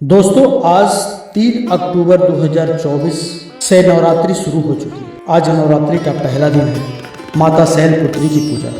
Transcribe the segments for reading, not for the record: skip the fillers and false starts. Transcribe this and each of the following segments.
दोस्तों आज 3 अक्टूबर 2024 से नवरात्रि शुरू हो चुकी है। आज नवरात्रि का पहला दिन है माता शैलपुत्री की पूजा।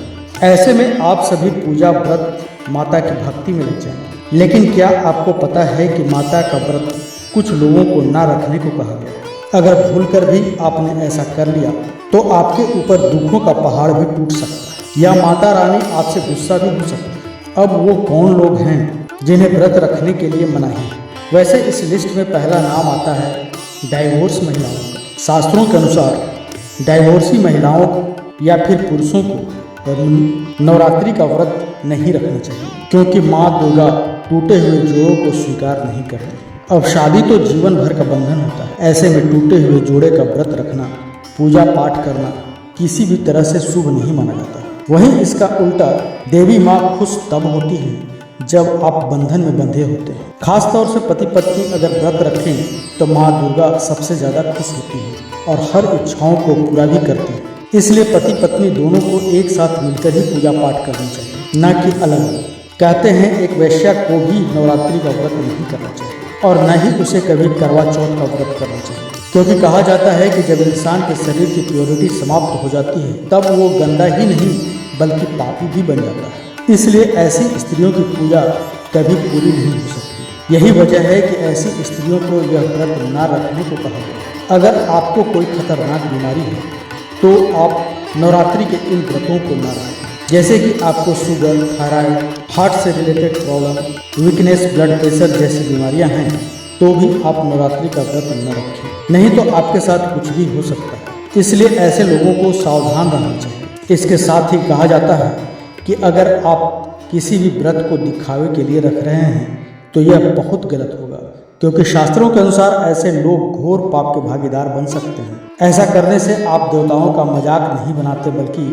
ऐसे में आप सभी पूजा व्रत माता की भक्ति में लग जाएंगे। लेकिन क्या आपको पता है कि माता का व्रत कुछ लोगों को ना रखने को कहा गया। अगर भूलकर भी आपने ऐसा कर लिया तो आपके ऊपर दुखों का पहाड़ भी टूट सकता है या माता रानी आपसे गुस्सा भी हो सकती है। अब वो कौन लोग हैं जिन्हें व्रत रखने के लिए मनाही है? वैसे इस लिस्ट में पहला नाम आता है डाइवोर्स महिलाओं का। शास्त्रों के अनुसार डाइवोर्सी महिलाओं को या फिर पुरुषों को नवरात्रि का व्रत नहीं रखना चाहिए, क्योंकि माँ दुर्गा टूटे हुए जोड़ों को स्वीकार नहीं करती। अब शादी तो जीवन भर का बंधन होता है। ऐसे में टूटे हुए जोड़े का व्रत रखना, पूजा पाठ करना किसी भी तरह से शुभ नहीं माना जाता। वहीं इसका उल्टा देवी माँ खुश तब होती है जब आप बंधन में बंधे होते हैं। खास तौर से पति पत्नी अगर व्रत रखें तो माँ दुर्गा सबसे ज़्यादा खुश होती है और हर इच्छाओं को पूरा भी करती है। इसलिए पति पत्नी दोनों को एक साथ मिलकर ही पूजा पाठ करना चाहिए, न कि अलग अलग। कहते हैं एक वैश्या को भी नवरात्रि का व्रत नहीं करना चाहिए और न ही उसे कभी करवा चौथ का व्रत करना चाहिए, क्योंकि कहा जाता है कि जब इंसान के शरीर की प्योरिटी समाप्त हो जाती है तब वो गंदा ही नहीं बल्कि पापी भी बन जाता है। इसलिए ऐसी स्त्रियों की पूजा कभी पूरी नहीं हो सकती। यही वजह है कि ऐसी स्त्रियों को यह व्रत ना रखने को कहा गया। अगर आपको कोई खतरनाक बीमारी है तो आप नवरात्रि के इन व्रतों को ना रखें। जैसे कि आपको शुगर, थायराइड, हार्ट से related problem, weakness, blood pressure जैसी बीमारियां हैं तो भी आप नवरात्रि का व्रत न रखें, नहीं तो आपके साथ कुछ भी हो सकता है। इसलिए ऐसे लोगों को सावधान रहना चाहिए। इसके साथ ही कहा जाता है कि अगर आप किसी भी व्रत को दिखावे के लिए रख रहे हैं तो यह बहुत गलत होगा, क्योंकि शास्त्रों के अनुसार ऐसे लोग घोर पाप के भागीदार बन सकते हैं। ऐसा करने से आप देवताओं का मजाक नहीं बनाते बल्कि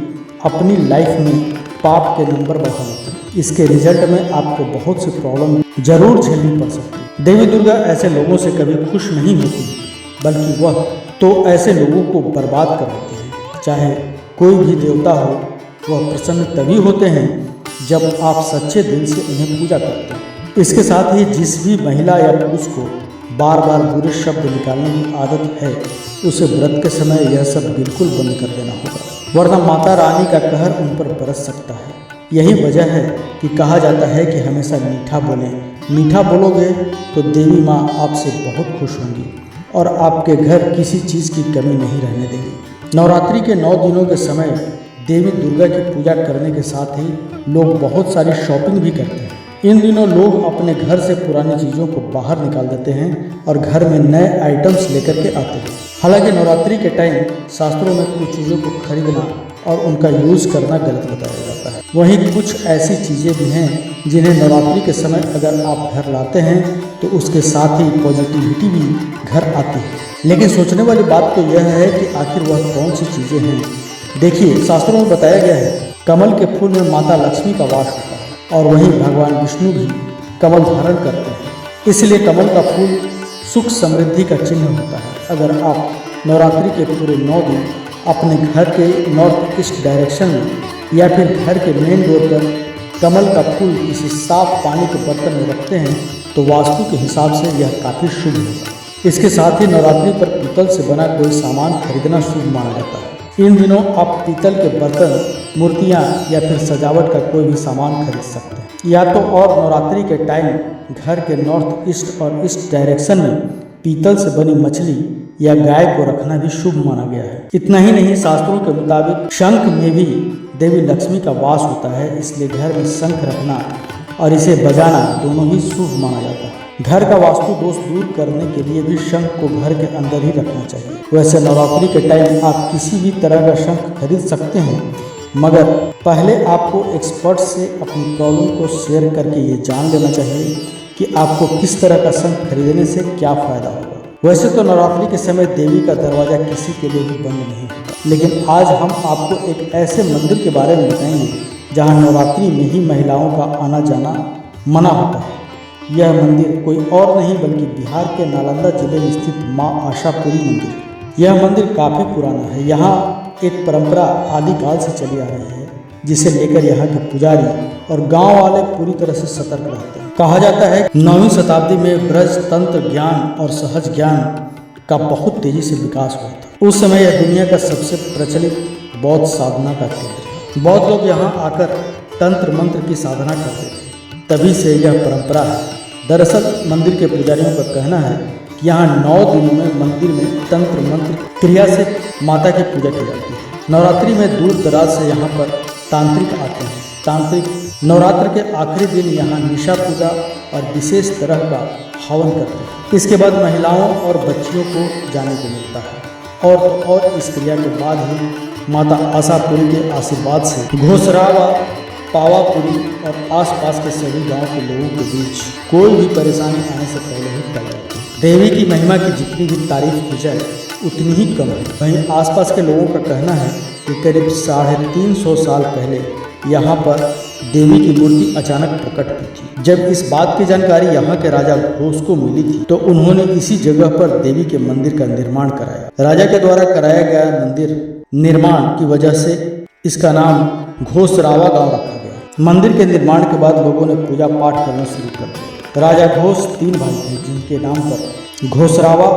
अपनी लाइफ में पाप के नंबर बढ़ा लेते हैं। इसके रिजल्ट में आपको बहुत सी प्रॉब्लम जरूर झेलनी पड़ सकती है। देवी दुर्गा ऐसे लोगों से कभी खुश नहीं होती, बल्कि वह तो ऐसे लोगों को बर्बाद कर देती है। चाहे कोई भी देवता हो, वह प्रसन्न तभी होते हैं जब आप सच्चे दिल से उन्हें पूजा करते हैं। इसके साथ ही जिस भी महिला या पुरुष को बार बार बुरे शब्द निकालने की आदत है उसे व्रत के समय यह सब बिल्कुल बंद कर देना होगा, वरना माता रानी का कहर उन पर बरस सकता है। यही वजह है कि कहा जाता है कि हमेशा मीठा बोलें। मीठा बोलोगे तो देवी माँ आपसे बहुत खुश होंगी और आपके घर किसी चीज़ की कमी नहीं रहने देगी। नवरात्रि के 9 दिनों के समय देवी दुर्गा की पूजा करने के साथ ही लोग बहुत सारी शॉपिंग भी करते हैं। इन दिनों लोग अपने घर से पुरानी चीज़ों को बाहर निकाल देते हैं और घर में नए आइटम्स लेकर के आते हैं। हालांकि नवरात्रि के टाइम शास्त्रों में कुछ चीज़ों को खरीदना और उनका यूज़ करना गलत बताया जाता है। वहीं कुछ ऐसी चीज़ें भी हैं जिन्हें नवरात्रि के समय अगर आप घर लाते हैं तो उसके साथ ही पॉजिटिविटी भी घर आती है। लेकिन सोचने वाली बात तो यह है कि आखिर वह कौन सी चीज़ें हैं। देखिए, शास्त्रों में बताया गया है कमल के फूल में माता लक्ष्मी का वास होता है और वहीं भगवान विष्णु भी कमल धारण करते हैं। इसलिए कमल का फूल सुख समृद्धि का चिन्ह होता है। अगर आप नवरात्रि के पूरे 9 दिन अपने घर के नॉर्थ ईस्ट डायरेक्शन में या फिर घर के मेन डोर पर कमल का फूल किसी साफ पानी के बर्तन में रखते हैं तो वास्तु के हिसाब से यह काफ़ी शुभ होगा। इसके साथ ही नवरात्रि पर पीतल से बना कोई सामान खरीदना शुभ माना जाता है। इन दिनों आप पीतल के बर्तन, मूर्तियाँ या फिर सजावट का कोई भी सामान खरीद सकते हैं। या तो और नवरात्रि के टाइम घर के नॉर्थ ईस्ट और ईस्ट डायरेक्शन में पीतल से बनी मछली या गाय को रखना भी शुभ माना गया है। इतना ही नहीं, शास्त्रों के मुताबिक शंख में भी देवी लक्ष्मी का वास होता है, इसलिए घर में शंख रखना और इसे बजाना दोनों ही शुभ माना जाता है। घर का वास्तु दोष दूर करने के लिए भी शंख को घर के अंदर ही रखना चाहिए। वैसे नवरात्रि के टाइम आप किसी भी तरह का शंख खरीद सकते हैं, मगर पहले आपको एक्सपर्ट से अपनी प्रॉब्लम को शेयर करके ये जान लेना चाहिए कि आपको किस तरह का शंख खरीदने से क्या फ़ायदा होगा। वैसे तो नवरात्रि के समय देवी का दरवाज़ा किसी के लिए भी बंद नहीं होता, लेकिन आज हम आपको एक ऐसे मंदिर के बारे में बताएंगे जहाँ नवरात्रि में ही महिलाओं का आना जाना मना होता है। यह मंदिर कोई और नहीं बल्कि बिहार के नालंदा जिले में स्थित माँ आशापुरी मंदिर। यह मंदिर काफ़ी पुराना है। यहाँ एक परंपरा आदिकाल से चली आ रही है, जिसे लेकर यहाँ के पुजारी और गांव वाले पूरी तरह से सतर्क रहते हैं। कहा जाता है 9वीं शताब्दी में ब्रज तंत्र ज्ञान और सहज ज्ञान का बहुत तेजी से विकास हुआ था। उस समय यह दुनिया का सबसे प्रचलित बौद्ध साधना का केंद्र था। बौद्ध लोग यहाँ आकर तंत्र मंत्र की साधना करते थे, तभी से यह परंपरा है। दरअसल मंदिर के पुजारियों का कहना है कि यहाँ 9 दिनों में मंदिर में तंत्र मंत्र क्रिया से माता की पूजा की जाती है। नवरात्रि में दूर दराज से यहाँ पर तांत्रिक आते हैं। तांत्रिक नवरात्र के आखिरी दिन यहाँ निशा पूजा और विशेष तरह का हवन करते हैं। इसके बाद महिलाओं और बच्चियों को जाने को मिलता है और इस क्रिया के बाद ही माता आशापुरी के आशीर्वाद से घोसरावा, पावापुरी और आसपास के सभी गांव के लोगों के बीच कोई भी परेशानी आने से पहले ही टल जाती है। देवी की महिमा की जितनी भी तारीफ की जाए उतनी ही कम है। वहीं आसपास के लोगों का कहना है कि करीब 350 साल पहले यहाँ पर देवी की मूर्ति अचानक प्रकट हुई थी। जब इस बात की जानकारी यहाँ के राजा घोष को मिली थी तो उन्होंने इसी जगह पर देवी के मंदिर का निर्माण कराया। राजा के द्वारा कराया गया मंदिर निर्माण की वजह से इसका नाम घोसरावा गांव रखा गया। मंदिर के निर्माण के बाद लोगों ने पूजा पाठ करना शुरू कर दिया। राजा घोष 3 भाई थे जिनके नाम पर घोसरावा,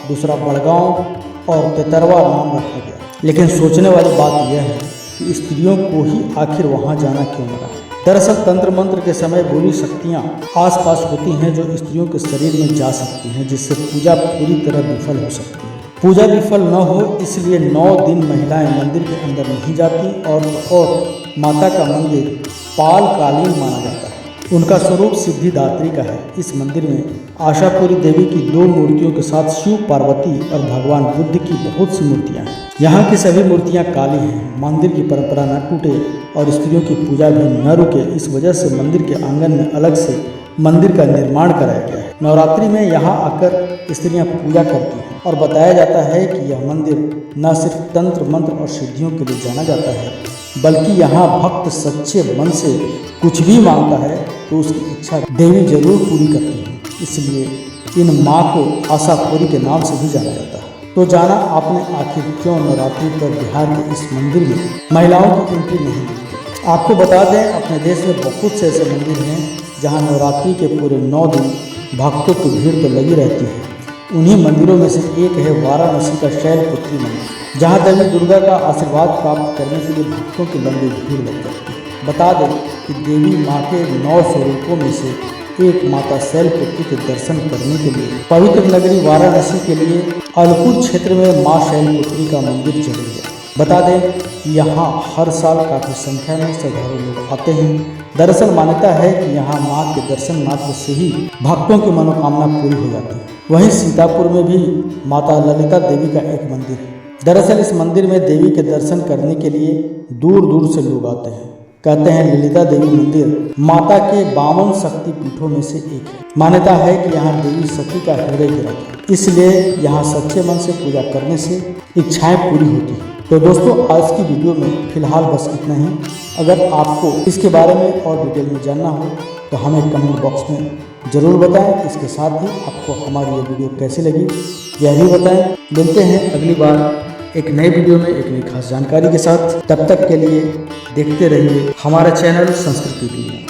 दूसरा बड़गांव और तेतरवा नाम रखा गया। लेकिन सोचने वाली बात यह है कि स्त्रियों को ही आखिर वहां जाना क्यों लगा। दरअसल तंत्र मंत्र के समय बुरी शक्तियां आसपास होती हैं जो स्त्रियों के शरीर में जा सकती हैं, जिससे पूजा पूरी तरह विफल हो सकती है। पूजा विफल न हो इसलिए 9 दिन महिलाएं मंदिर के अंदर नहीं जाती और माता का मंदिर पालकालीन माना जाता है। उनका स्वरूप सिद्धिदात्री का है। इस मंदिर में आशापुरी देवी की 2 मूर्तियों के साथ शिव पार्वती और भगवान बुद्ध की बहुत सी मूर्तियां हैं। यहाँ की सभी मूर्तियां काली हैं। मंदिर की परंपरा न टूटे और स्त्रियों की पूजा भी न रुके, इस वजह से मंदिर के आंगन में अलग से मंदिर का निर्माण कराया गया है। नवरात्रि में यहाँ आकर स्त्रियां पूजा करती हैं और बताया जाता है कि यह मंदिर न सिर्फ तंत्र मंत्र और सिद्धियों के लिए जाना जाता है, बल्कि यहाँ भक्त सच्चे मन से कुछ भी मांगता है तो उसकी इच्छा देवी जरूर पूरी करती है। इसलिए इन माँ को आशापुरी के नाम से भी जाना जाता है। तो जाना आपने आखिर क्यों नवरात्रि पर बिहार के इस मंदिर में महिलाओं की एंट्री नहीं मिलती। आपको बता दें अपने देश में बहुत से ऐसे मंदिर हैं जहाँ नवरात्रि के पूरे 9 दिन भक्तों की भीड़ तो लगी रहती है। उन्हीं मंदिरों में से एक है वाराणसी का शैलपुत्री मंदिर, जहाँ देवी दुर्गा का आशीर्वाद प्राप्त करने के लिए भक्तों की लंबी भीड़ लग जाती है। बता दें कि देवी माँ के 9 स्वरूपों में से एक माता शैलपुत्री के दर्शन करने के लिए पवित्र नगरी वाराणसी के लिए अलपुर क्षेत्र में माँ शैलपुत्री का मंदिर जरूरी है। बता दें कि यहाँ हर साल काफ़ी संख्या में श्रद्धालु लोग आते हैं। दरअसल मान्यता है कि यहाँ माँ के दर्शन मात्र से ही भक्तों की मनोकामना पूरी हो जाती है। वहीं सीतापुर में भी माता ललिता देवी का एक मंदिर है। दरअसल इस मंदिर में देवी के दर्शन करने के लिए दूर दूर से लोग आते हैं। कहते हैं ललिता देवी मंदिर माता के 52 शक्ति पीठों में से एक है। मान्यता है कि यहाँ देवी सती का हृदय गिरा है, इसलिए यहाँ सच्चे मन से पूजा करने से इच्छाएं पूरी होती हैं। तो दोस्तों आज की वीडियो में फिलहाल बस इतना ही। अगर आपको इसके बारे में और डिटेल में जानना हो तो हमें कमेंट बॉक्स में ज़रूर बताएं। इसके साथ ही आपको हमारी ये वीडियो कैसी लगी यह भी बताएं। मिलते हैं अगली बार एक नए वीडियो में एक नई खास जानकारी के साथ। तब तक के लिए देखते रहिए हमारा चैनल संस्कृति टीवी।